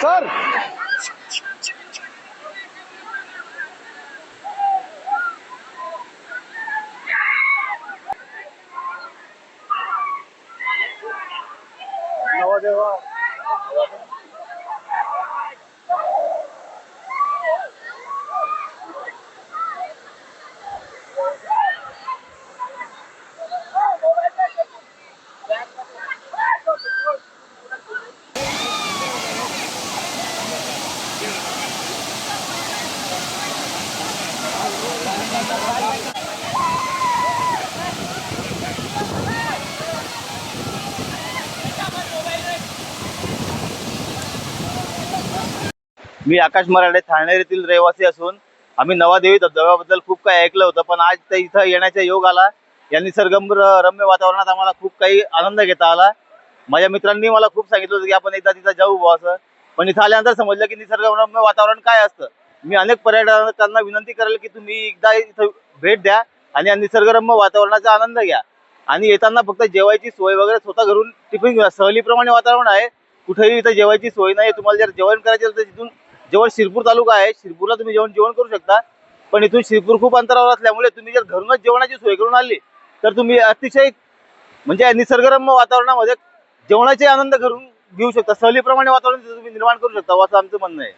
Sir नवदेवा मी आकाश मराठे ठाणे येथील रहिवासी असून आम्ही नवादेवी धबधब्याबद्दल खूप काही ऐकलं होतं, पण आज ते इथं येण्याचा योग आला. या निसर्गरम्य वातावरणात आम्हाला खूप काही आनंद घेता आला. माझ्या मित्रांनी मला खूप सांगितलं होतं की आपण एकदा तिथं जाऊ बुवा असं, पण इथं आल्यानंतर समजलं की निसर्गरम्य वातावरण काय असतं. मी अनेक पर्यटकांना विनंती करेल की तुम्ही एकदा इथं भेट द्या आणि या निसर्गरम्य वातावरणाचा आनंद घ्या. आणि येताना फक्त जेवायची सोय वगैरे स्वतः घरून टिफिन घेऊया. सहलीप्रमाणे वातावरण आहे, कुठेही इथं जेवायची सोय नाही. तुम्हाला जर जेवण करायचं असेल तर तिथून जवळ शिरपूर तालुका आहे, शिरपूरला तुम्ही जेवण करू शकता. पण इथून शिरपूर खूप अंतरावर असल्यामुळे तुम्ही जर घरूनच जेवणाची सोय करून आली तर तुम्ही अतिशय म्हणजे निसर्गरम्य वातावरणामध्ये जेवणाचे आनंद करून घेऊ शकता. सहलीप्रमाणे वातावरण तुम्ही निर्माण करू शकता असं आमचं म्हणणं आहे.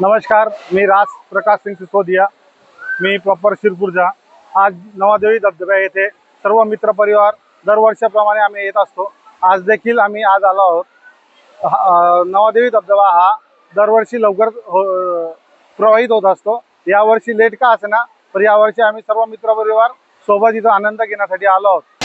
नमस्कार, मी राज प्रकाश सिंग सिसोदिया. मी प्रॉपर शिरपूरचा. आज नवादेवी धबधब्या येथे सर्व मित्रपरिवार दरवर्षाप्रमाणे आम्ही येत असतो. आज देखील आम्ही आज आलो आहोत. नवादेवी धबधबा हा दरवर्षी लवकर प्रवाहित होत असतो. यावर्षी लेट का असेना, पण यावर्षी आम्ही सर्व मित्रपरिवार सोबत इथं आनंद घेण्यासाठी आलो आहोत.